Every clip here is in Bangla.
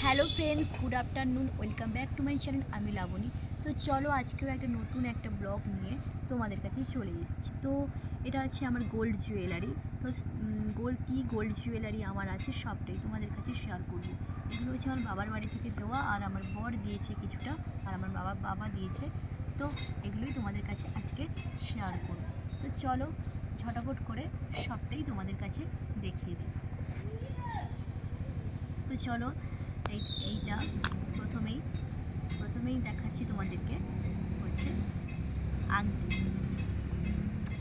Hello friends, good afternoon, welcome back to my channel. আমি লাবণী। তো চলো আজকেও একটা নতুন একটা ব্লগ নিয়ে তোমাদের কাছে চলে এসেছি। তো এটা হচ্ছে আমার গোল্ড জুয়েলারি। তো গোল্ড জুয়েলারি আমার আছে সবটাই তোমাদের কাছে শেয়ার করব। এগুলো হচ্ছে আমার বাবার বাড়ি থেকে দেওয়া, আর আমার বর দিয়েছে কিছুটা, আর আমার বাবা দিয়েছে। তো এগুলোই তোমাদের কাছে আজকে শেয়ার করব। তো চলো ঝটাপট করে সবটাই তোমাদের কাছে দেখিয়ে দিই। তো চলো এইটা প্রথমেই দেখাচ্ছি তোমাদেরকে হচ্ছে আংটি।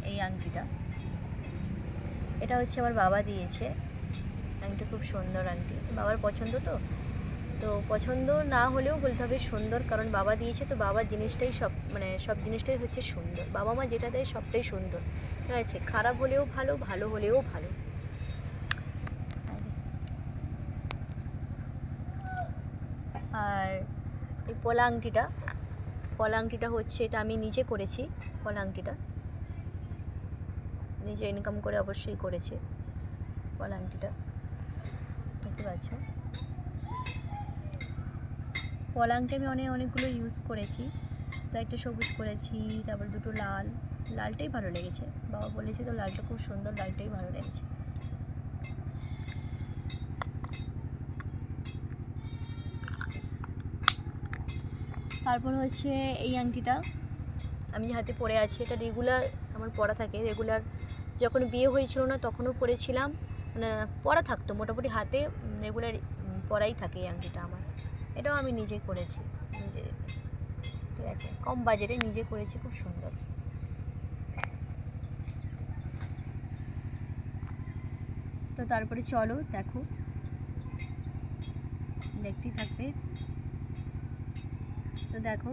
এই আংটিটা এটা হচ্ছে আমার বাবা দিয়েছে। আংটি খুব সুন্দর আংটি, বাবার পছন্দ। তো পছন্দ না হলেও বলতে হবে সুন্দর, কারণ বাবা দিয়েছে। তো বাবার জিনিসটাই সব জিনিসটাই হচ্ছে সুন্দর। বাবা মা যেটা দেয় সবটাই সুন্দর, ঠিক আছে? খারাপ হলেও ভালো, ভালো হলেও ভালো। আর এই পলা আংটিটা হচ্ছে, এটা আমি নিজে করেছি। পলা আংটিটা নিজে ইনকাম করে অবশ্যই করেছি। পলা আংটিটা দেখতে পাচ্ছ। পলা আংটি আমি অনেকগুলো ইউজ করেছি। তো একটা সবুজ করেছি, তারপর দুটো লালটাই ভালো লেগেছে। বাবা বলেছে তো লালটা খুব সুন্দর, লালটাই ভালো লেগেছে। তারপর হচ্ছে এই আংটিটা আমি যে হাতে পরে আছি, এটা রেগুলার আমার পরা থাকে। রেগুলার যখন বিয়ে হয়েছিল না তখনও পরেছিলাম, মানে পরা থাকতো মোটামুটি হাতে, রেগুলার পরাই থাকে এই আংটিটা আমার। এটাও আমি নিজে করেছি, ঠিক আছে? কম বাজেটে নিজে করেছি, খুব সুন্দর। তো তারপরে চলো দেখো, দেখতেই থাকবে। তো দেখো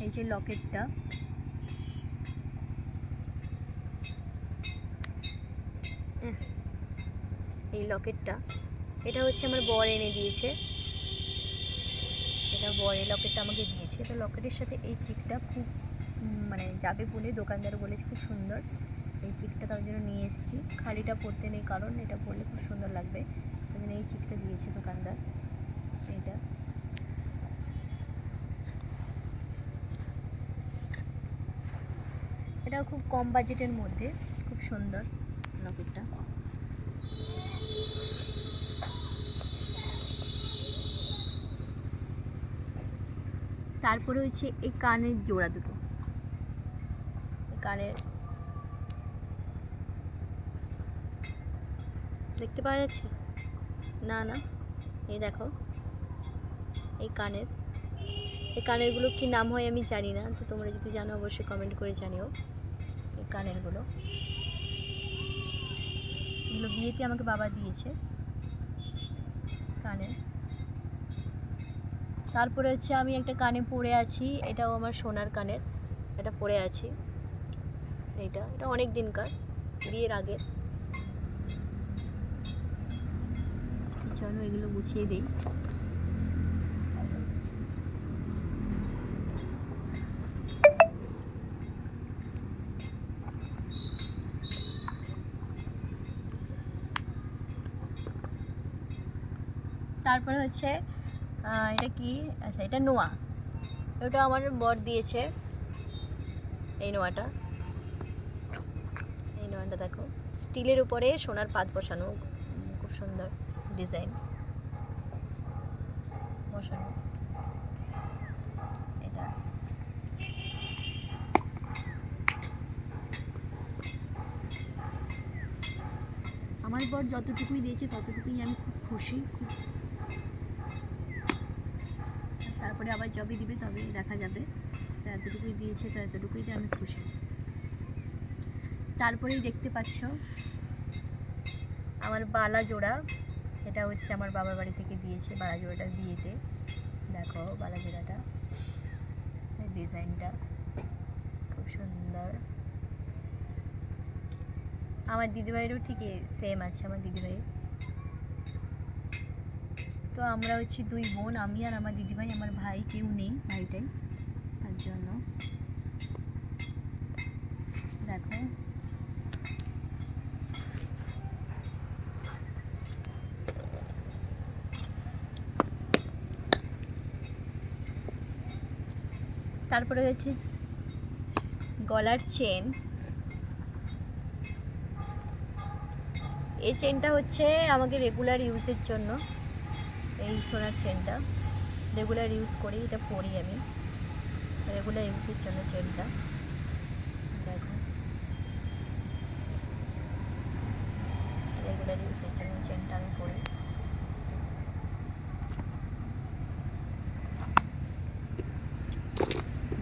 এই যে লকেটটা, এই লকেটটা এটা হচ্ছে আমার বর এনে দিয়েছে। এটা বর এই লকেটটা আমাকে দিয়েছে। তো লকেটের সাথে এই চিকটা খুব যাবে বলে দোকানদার বলেছে খুব সুন্দর। এই চিকটা তার জন্য নিয়ে এসেছি। খালিটা পরতে নেই, কারণ এটা পরলে খুব সুন্দর লাগবে। তার জন্য এই চিকটা দিয়েছে দোকানদার। এটাও খুব কম বাজেটের মধ্যে, খুব সুন্দর লকেটটা। তারপরে হচ্ছে এই কানের জোড়া দুটো, কানের দেখতে পাওয়া যাচ্ছে না? এই দেখো এই কানেরগুলো কি নাম হয় আমি জানি না। তো তোমরা যদি জানো অবশ্যই কমেন্ট করে জানিও। এই কানেরগুলো এগুলো বিয়েতে আমাকে বাবা দিয়েছে কানের। তারপরে হচ্ছে আমি একটা কানে পরে আছি, এটাও আমার সোনার কানের, এটা পরে আছি। এটা অনেক দিনকার, বিয়ের আগে। চলো এগুলো গুছিয়ে দিই। তারপরে হচ্ছে এটা কি, আচ্ছা এটা নোয়া। ওটা আমার বর দিয়েছে। এই নোয়াটা দেখো, স্টিলের উপরে সোনার পাত বসানো, খুব সুন্দর ডিজাইন বসানো। এটা আমার বর যতটুকুই দিয়েছে ততটুকুই আমি খুব খুশি। তারপরে আবার যবে দিবে তবে দেখা যাবে। তো এতটুকুই দিয়েছে, তো এতটুকুইতে আমি খুশি। তারপরেই দেখতে পাচ্ছ আমার বালা জোড়া। এটা হচ্ছে আমার বাবার বাড়ি থেকে দিয়েছে বালা জোড়াটা বিয়েতে। দেখো বালা জোড়াটা, ডিজাইনটা খুব সুন্দর। আমার দিদিভাইয়েরও ঠিক সেম আছে, আমার দিদিভাইয়ের। তো আমরা হচ্ছে দুই বোন, আমি আর আমার দিদিভাই। আমার ভাই কেউ নেই, ভাইটাই, তার জন্য দেখো। তারপরে হচ্ছে গলার চেন। এই চেনটা হচ্ছে আমাকে রেগুলার ইউজের জন্য, এই সোনার চেনটা রেগুলার ইউজ করি, এটা পরি আমি রেগুলার ইউজের জন্য চেনটা। দেখো রেগুলার ইউজের জন্য চেনটা আমি পরি।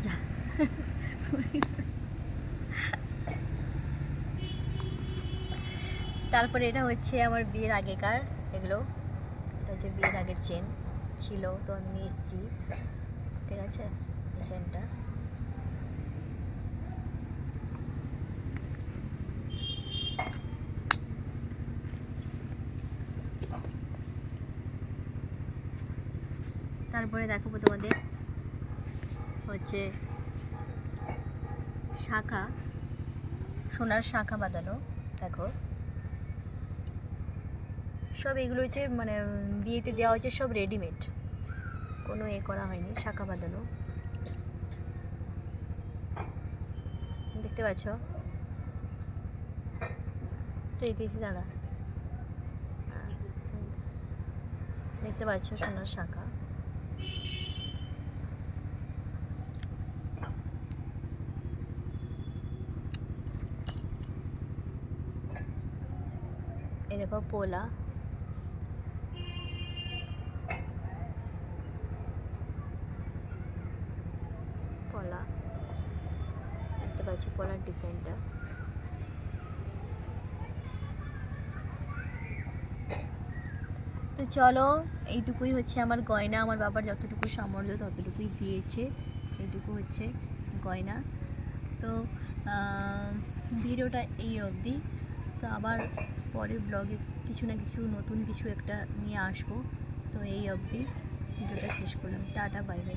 যা তারপরে এটা হচ্ছে আমার বিয়ের আগেকার, এগুলো এটা হচ্ছে বিয়ের আগের চেন ছিল, তো আমি নিয়ে এসেছি, ঠিক আছে এই চেনটা। তারপরে দেখাবো তোমাদের হচ্ছে শাঁখা, সোনার শাঁখা বাঁধানো। দেখো সব এগুলো হচ্ছে মানে বিয়েতে দেওয়া হচ্ছে, সব রেডিমেড, কোনো এ করা হয়নি, শাঁখা বাঁধানো, দেখতে পাচ্ছ তো এঁকেছি দাদা, দেখতে পাচ্ছ সোনার শাঁখা। এই দেখো পোলা, পলা, দেখতে পাচ্ছ পলার ডিজাইনটা। তো চলো এইটুকুই হচ্ছে আমার গয়না, আমার বাবার যতটুকু সামর্থ্য ততটুকুই দিয়েছে, এইটুকু হচ্ছে গয়না। তো ভিডিওটা এই অবধি, তো আবার পরের ব্লগে কিছু না কিছু নতুন কিছু একটা নিয়ে আসবো। তো এই অবধি ভিডিওটা শেষ করলাম, টাটা বাই বাই।